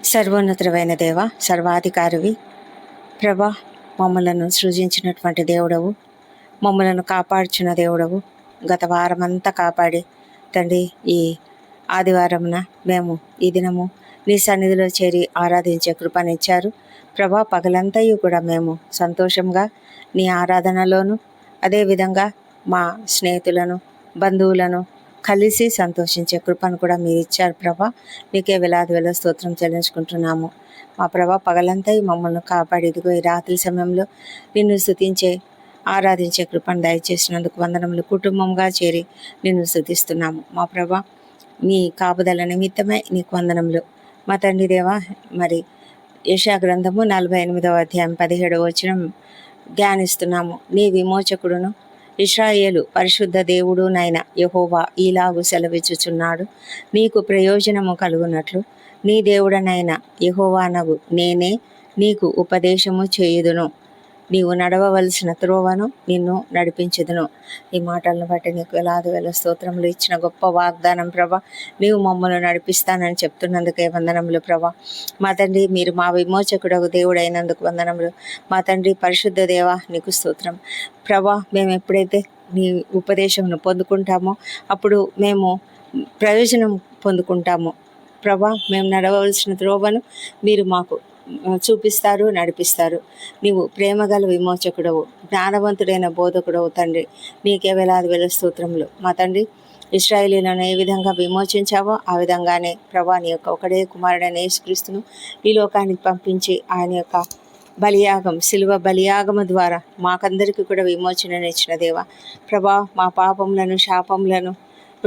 సర్వోన్నతమైన దేవ, సర్వాధికారివి ప్రభా, మమ్మలను సృజించినటువంటి దేవుడవు, మమ్మలను కాపాడుచున్న దేవుడవు. గత వారమంతా కాపాడి తండ్రి, ఈ ఆదివారమున మేము ఈ దినము నీ సన్నిధిలో చేరి ఆరాధించే కృపనిచ్చారు ప్రభా. పగలంతయు కూడా మేము సంతోషంగా నీ ఆరాధనలోను, అదేవిధంగా మా స్నేహితులను, బంధువులను కలిసి సంతోషించే కృపను కూడా మీరు ఇచ్చారు ప్రభా. నీకే వేలాది వేల స్తోత్రం చెల్లించుకుంటున్నాము మా ప్రభా. పగలంతా మమ్మల్ని కాపాడి ఇదిగో ఈ రాత్రి సమయంలో నిన్ను స్తుతించే ఆరాధించే కృపను దయచేసినందుకు వందనములు. కుటుంబంగా చేరి నిన్ను స్తుతిస్తున్నాము మా ప్రభా. నీ కాపుదల నిమిత్తమై నీకు వందనములు మా తండ్రి దేవా. మరి యెషయా గ్రంథము 48వ అధ్యాయం 17వ వచనం ధ్యానిస్తున్నాము. నీ విమోచకుడును ఇశ్రాయేలు పరిశుద్ధ దేవుడునైన యెహోవా ఈలాగు సెలవిచ్చుచున్నాడు, నీకు ప్రయోజనము కలుగునట్లు నీ దేవుడనైన యెహోవానగు నేనే నీకు ఉపదేశము చేయుదును, నీవు నడవవలసిన త్రోవను నిన్ను నడిపించుదును. ఈ మాటలను బట్టి నీకు వేలాది వేల స్తోత్రములు. ఇచ్చిన గొప్ప వాగ్దానం ప్రభా, నీవు మమ్మల్ని నడిపిస్తానని చెప్తున్నందుకే వందనములు ప్రభా. మా తండ్రి, మీరు మా విమోచకుడకు దేవుడైనందుకు వందనములు. మా తండ్రి పరిశుద్ధ దేవా, నీకు స్తోత్రం ప్రభా. మేము ఎప్పుడైతే నీ ఉపదేశమును పొందుకుంటామో అప్పుడు మేము ప్రయోజనం పొందుకుంటాము ప్రభా. మేము నడవలసిన త్రోవను మీరు మాకు చూపిస్తారు, నడిపిస్తారు. నీవు ప్రేమగల విమోచకుడవు, జ్ఞానవంతుడైన బోధకుడవు తండ్రి. నీకే వేలాది వేల స్తోత్రములు మా తండ్రి. ఇశ్రాయేలీలను ఏ విధంగా విమోచించావో ఆ విధంగానే ప్రభా, నీ యొక్క ఒకడే కుమారుడైన యేసుక్రీస్తును ఈ లోకానికి పంపించి ఆయన యొక్క బలియాగం, శిలువ బలియాగము ద్వారా మాకందరికీ కూడా విమోచననిచ్చిన దేవా ప్రభా. మా పాపములను, శాపములను,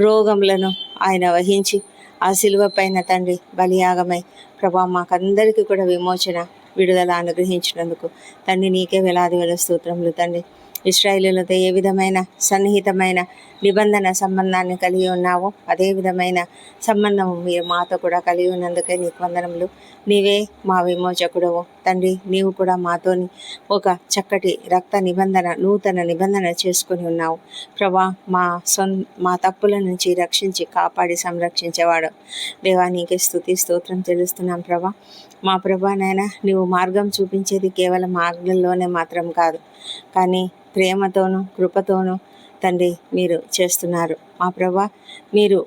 రోగములను ఆయన వహించి ఆ శిలువ పైన తండ్రి బలియాగమై ప్రభా మాకందరికీ కూడా విమోచన, విడుదల అనుగ్రహించినందుకు తండ్రి నీకే వేలాది వేల స్తోత్రములు తండ్రి. ఇశ్రాయేలులతో ఏ విధమైన సన్నిహితమైన నిబంధన సంబంధాన్ని కలిగి ఉన్నావో అదే విధమైన సంబంధము మీరు మాతో కూడా కలిగి ఉన్నందుకే నీకు వందనములు. నీవే మా విమోచకుడవు తండ్రి. నీవు కూడా మాతోని ఒక చక్కటి రక్త నిబంధన, నూతన నిబంధన చేసుకొని ఉన్నావు ప్రభా. మా తప్పుల నుంచి రక్షించి కాపాడి సంరక్షించేవాడు దేవా. నీకే స్తుతి స్తోత్రం తెలుస్తున్నాం ప్రభా. మా ప్రభా నాయన, నీవు మార్గం చూపించేది కేవలం మార్గంలోనే మాత్రం కాదు, కానీ ప్రేమతోనూ కృపతోనూ తండ్రి మీరు చేస్తున్నారు మా ప్రభా. మీరు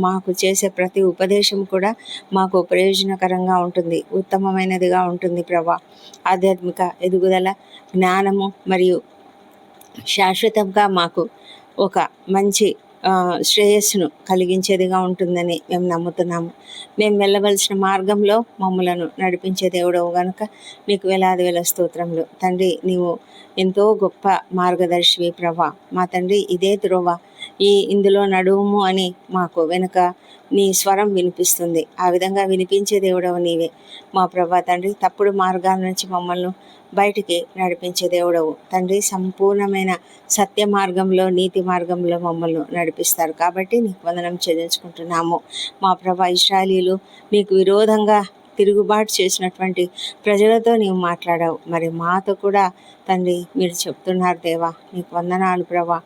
మాకు చేసే ప్రతి ఉపదేశం కూడా మాకు ప్రయోజనకరంగా ఉంటుంది, ఉత్తమమైనదిగా ఉంటుంది ప్రభా. ఆధ్యాత్మిక ఎదుగుదల, జ్ఞానము మరియు శాశ్వతంగా మాకు ఒక మంచి శ్రేయస్సును కలిగించేదిగా ఉంటుందని మేము నమ్ముతున్నాము. మేము వెళ్ళవలసిన మార్గంలో మమ్మలను నడిపించే దేవుడవు గనుక నీకు వేలాది వేల స్తోత్రములు తండ్రి. నీవు ఎంతో గొప్ప మార్గదర్శివి ప్రభా. మా తండ్రి, ఇదే త్రోవ, ఇందులో నడువుము అని మాకు వెనుక నీ స్వరం వినిపిస్తుంది. ఆ విధంగా వినిపించే దేవుడవు నీవే మా ప్రభా తండ్రి. తప్పుడు మార్గాల నుంచి మమ్మల్ని బయటికి నడిపించే దేవుడవు తండ్రి. సంపూర్ణమైన సత్య మార్గంలో, నీతి మార్గంలో మమ్మల్ని నడిపిస్తారు కాబట్టి నీకు వందనం చెల్లించుకుంటున్నాము మా ప్రభా. ఇశ్రాయేలీయులు నీకు విరోధంగా తిరుగుబాటు చేసినటువంటి ప్రజలతో నీవు మాట్లాడావు, మరి మాతో కూడా తండ్రి మీరు చెప్తున్నారు దేవా. నీకు వందనాలు ప్రభా.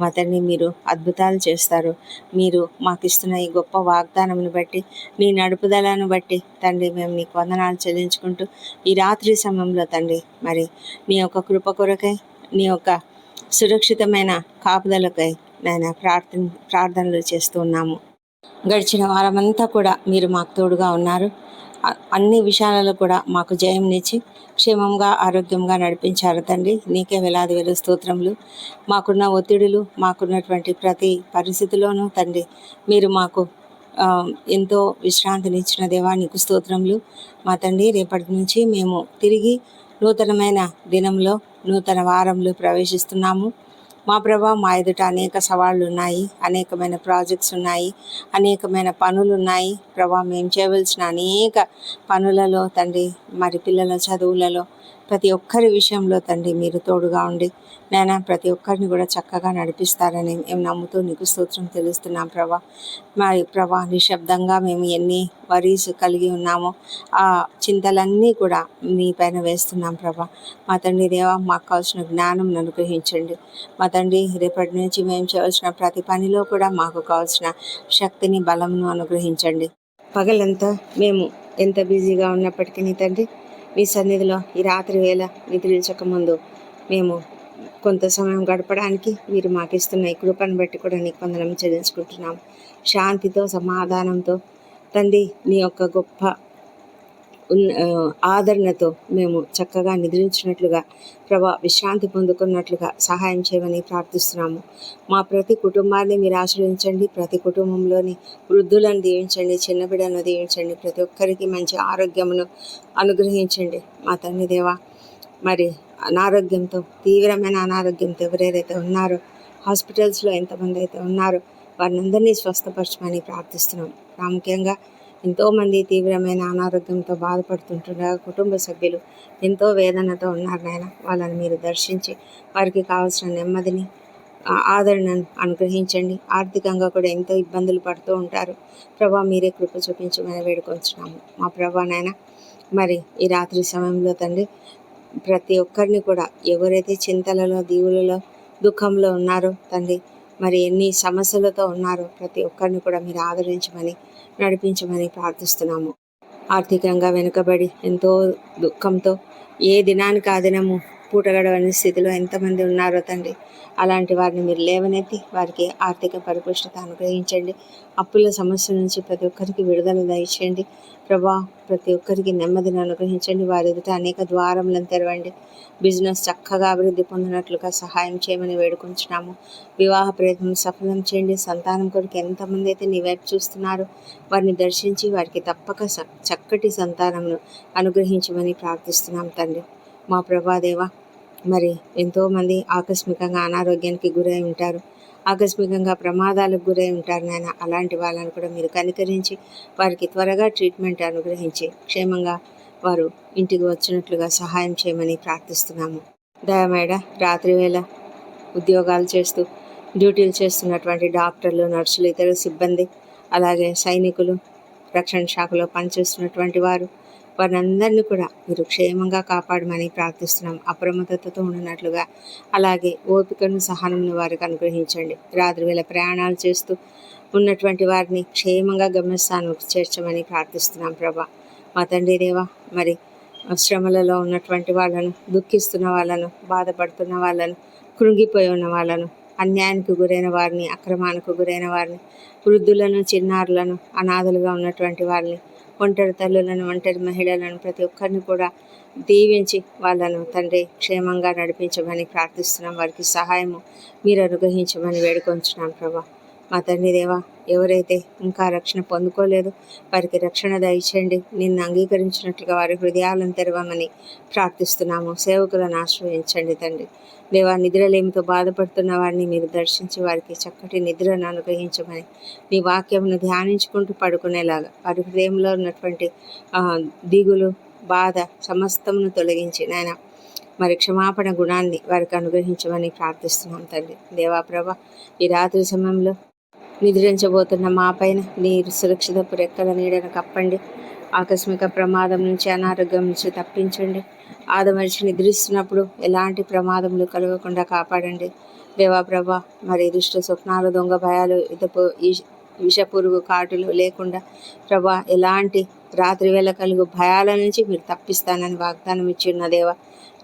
మా తండ్రి, మీరు అద్భుతాలు చేస్తారు. మీరు మాకు ఇస్తున్న ఈ గొప్ప వాగ్దానమును బట్టి, నీ నడుపుదలను బట్టి తండ్రి మేము నీకు వందనాలు చెల్లించుకుంటూ ఈ రాత్రి సమయంలో తండ్రి మరి నీ యొక్క కృప కొరకై, నీ యొక్క సురక్షితమైన కాపుదలకై నేను ప్రార్థనలు చేస్తూ ఉన్నాము. గడిచిన వారమంతా కూడా మీరు మాకు తోడుగా ఉన్నారు. అన్ని విషయాలలో కూడా మాకు జయంనిచ్చి క్షేమంగా, ఆరోగ్యంగా నడిపించారు తండ్రి. నీకే వేలాది వేల స్తోత్రములు. మాకున్న ఒత్తిడులు, మాకున్నటువంటి ప్రతి పరిస్థితిలోనూ తండ్రి మీరు మాకు ఎంతో విశ్రాంతినిచ్చిన దేవా నీకు స్తోత్రములు మా తండ్రి. రేపటి నుంచి మేము తిరిగి నూతనమైన దినంలో, నూతన వారంలో ప్రవేశిస్తున్నాము మా ప్రభా. మా ఎదుట అనేక సవాళ్ళు ఉన్నాయి, అనేకమైన ప్రాజెక్ట్స్ ఉన్నాయి, అనేకమైన పనులు ఉన్నాయి ప్రభా. మేము చేయవలసిన అనేక పనులలో తండ్రి, మరి పిల్లల చదువులలో, ప్రతి ఒక్కరి విషయంలో తండ్రి మీరు తోడుగా ఉండి నాయన ప్రతి ఒక్కరిని కూడా చక్కగా నడిపిస్తారని మేము నమ్ముతూ నీకు స్తోత్రం తెలుస్తున్నాం ప్రభా. మరి ప్రభా, నిశ్శబ్దంగా మేము ఎన్ని వరీస్ కలిగి ఉన్నామో ఆ చింతలన్నీ కూడా మీ పైన వేస్తున్నాం ప్రభా. మా తండ్రి దేవా, మాకు కావాల్సిన జ్ఞానం అనుగ్రహించండి మా తండ్రి. రేపటి నుంచి మేము చేయవలసిన ప్రతి పనిలో కూడా మాకు కావాల్సిన శక్తిని, బలంను అనుగ్రహించండి పగలంతా మేము ఎంత బిజీగా ఉన్నప్పటికీ తండ్రి, మీ సన్నిధిలో ఈ రాత్రి వేళ నిద్రించక ముందు మేము కొంత సమయం గడపడానికి మీరు మాకు ఇస్తున్న ఈ కృపను బట్టి కూడా నీకు వందనం చెల్లించుకుంటున్నాం. శాంతితో, సమాధానంతో తండ్రి, నీ యొక్క గొప్ప ఆదరణతో మేము చక్కగా నిద్రించినట్లుగా, ప్రభా విశ్రాంతి పొందుకున్నట్లుగా సహాయం చేయమని ప్రార్థిస్తున్నాము. మా ప్రతి కుటుంబాన్ని మీరు ఆశ్రయించండి. ప్రతి కుటుంబంలోని వృద్ధులను దీవించండి, చిన్న బిడ్డలను దీవించండి. ప్రతి ఒక్కరికి మంచి ఆరోగ్యమును అనుగ్రహించండి. మా తండ్రి దేవా, మరి అనారోగ్యంతో, తీవ్రమైన అనారోగ్యంతో ఎవరెవరైతే ఉన్నారో, హాస్పిటల్స్లో ఎంతమంది అయితే ఉన్నారో వారిని అందరినీ స్వస్థపరచమని ప్రార్థిస్తున్నాం. ప్రాముఖ్యంగా ఎంతోమంది తీవ్రమైన అనారోగ్యంతో బాధపడుతుంటుండగా కుటుంబ సభ్యులు ఎంతో వేదనతో ఉన్నారు నాయన. వాళ్ళని మీరు దర్శించి వారికి కావాల్సిన నెమ్మదిని, ఆదరణను అనుగ్రహించండి. ఆర్థికంగా కూడా ఎంతో ఇబ్బందులు పడుతూ ఉంటారు. ప్రభా, మీరే కృప చూపించమని వేడుకొంచున్నాము. మా ప్రభా నాయన, మరి ఈ రాత్రి సమయంలో తండ్రి, ప్రతి ఒక్కరిని కూడా ఎవరైతే చింతలలో, దీవులలో, దుఃఖంలో ఉన్నారో తండ్రి, మరి ఎన్ని సమస్యలతో ఉన్నారో ప్రతి ఒక్కరిని కూడా మీరు ఆదరించమని, నడిపించమని ప్రార్థిస్తున్నాము. ఆర్థికంగా వెనుకబడి ఎంతో దుఃఖంతో ఏ దినానికి ఆ దినము పూట గడవని స్థితిలో ఎంతమంది ఉన్నారో తండ్రి, అలాంటి వారిని మీరు లేవనెత్తి వారికి ఆర్థిక పరిపుష్టత అనుగ్రహించండి. అప్పుల సమస్య నుంచి ప్రతి ఒక్కరికి విడుదల దయచేయండి. ప్రభా, ప్రతి ఒక్కరికి నెమ్మదిని అనుగ్రహించండి. వారి ఎదుట అనేక ద్వారములను తెరవండి. బిజినెస్ చక్కగా అభివృద్ధి పొందినట్లుగా సహాయం చేయమని వేడుకుంటున్నాము. వివాహ ప్రయత్నం సఫలం చేయండి. సంతానం కొరకు ఎంతమంది అయితే నీ వైపు చూస్తున్నారో వారిని దర్శించి వారికి తప్పక చక్కటి సంతానంను అనుగ్రహించమని ప్రార్థిస్తున్నాం తండ్రి. మా ప్రభాదేవ, మరి ఎంతోమంది ఆకస్మికంగా అనారోగ్యానికి గురై ఉంటారు, ఆకస్మికంగా ప్రమాదాలకు గురై ఉంటారు నాయన. అలాంటి వాళ్ళని కూడా మీరు కనికరించి వారికి త్వరగా ట్రీట్మెంట్ అనుగ్రహించి క్షేమంగా వారు ఇంటికి వచ్చినట్లుగా సహాయం చేయమని ప్రార్థిస్తున్నాము. దయమేడ రాత్రి వేళ ఉద్యోగాలు చేస్తూ డ్యూటీలు చేస్తున్నటువంటి డాక్టర్లు, నర్సులు, ఇతర సిబ్బంది, అలాగే సైనికులు, రక్షణ శాఖలో పనిచేస్తున్నటువంటి వారిని అందరినీ కూడా మీరు క్షేమంగా కాపాడమని ప్రార్థిస్తున్నాం. అప్రమత్తతతో ఉన్నట్లుగా, అలాగే ఓపికను, సహనమును వారికి అనుగ్రహించండి. రాత్రి వేళ ప్రయాణాలు చేస్తూ ఉన్నటువంటి వారిని క్షేమంగా గమ్యస్థానానికి చేర్చమని ప్రార్థిస్తున్నాం. ప్రభా, మా తండ్రి దేవా, మరి శ్రమలలో ఉన్నటువంటి వాళ్ళను, దుఃఖిస్తున్న వాళ్ళను, బాధపడుతున్న వాళ్ళను, కృంగిపోయి ఉన్న వాళ్ళను, అన్యాయానికి గురైన వారిని, అక్రమానికి గురైన వారిని, వృద్ధులను, చిన్నారులను, అనాథలుగా ఉన్నటువంటి వారిని, ఒంటరి తల్లులను, ఒంటరి మహిళలను, ప్రతి ఒక్కరిని కూడా దీవించి వాళ్ళను తండ్రి క్షేమంగా నడిపించమని ప్రార్థిస్తున్నాం. వారికి సహాయము మీరు అనుగ్రహించమని వేడుకొంచున్నాం. ప్రభా, మా తండ్రి దేవా, ఎవరైతే ఇంకా రక్షణ పొందుకోలేదు వారికి రక్షణ దయచేయండి. నిన్ను అంగీకరించినట్లుగా వారి హృదయాలను తెరవమని ప్రార్థిస్తున్నాము. సేవకులను ఆశ్రయించండి తండ్రి దేవా. నిద్రలేమితో బాధపడుతున్న వారిని మీరు దర్శించి వారికి చక్కటి నిద్రను అనుగ్రహించమని, నీ వాక్యమును ధ్యానించుకుంటూ పడుకునేలాగా వారి హృదయంలో ఉన్నటువంటి దిగులు, బాధ సమస్తమును తొలగించి నాయన మరి క్షమాపణ గుణాన్ని వారికి అనుగ్రహించమని ప్రార్థిస్తున్నాం తండ్రి దేవా. ప్రభా, ఈ రాత్రి సమయంలో నిద్రించబోతున్న మా పైన మీరు సురక్షితపు రెక్కల నీడను కప్పండి. ఆకస్మిక ప్రమాదం నుంచి, అనారోగ్యం నుంచి తప్పించండి. ఆదమరిచి నిద్రిస్తున్నప్పుడు ఎలాంటి ప్రమాదములు కలగకుండా కాపాడండి దేవా. ప్రభా, మరి దుష్ట స్వప్నాలు, దొంగ భయాలు, విషపురుగు కాటులు లేకుండా ప్రభా, ఎలాంటి రాత్రి వేళ కలుగు భయాల నుంచి మీరు తప్పిస్తానని వాగ్దానం ఇచ్చిన దేవా,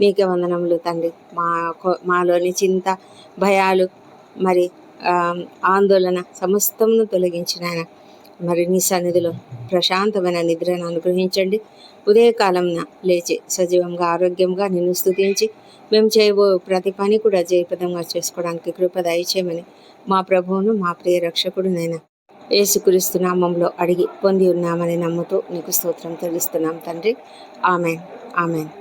నీకే వందనములు తండ్రి. మాలోని చింత, భయాలు, మరి ఆందోళన సమస్తమును తొలగించిన మరి నీ సన్నిధిలో ప్రశాంతమైన నిద్రను అనుగ్రహించండి. ఉదయకాలంన లేచి సజీవంగా, ఆరోగ్యంగా నిన్ను స్తుతించి మేము చేయబో ప్రతి పని కూడా జయప్రదంగా చేసుకోవడానికి కృప దయచేయమని మా ప్రభువును, మా ప్రియ రక్షకుడునైనా యేసుక్రీస్తు నామంలో అడిగి పొంది ఉన్నామని నమ్ముతూ నీకు స్తోత్రం తెలుస్తున్నాం తండ్రి. Amen, amen.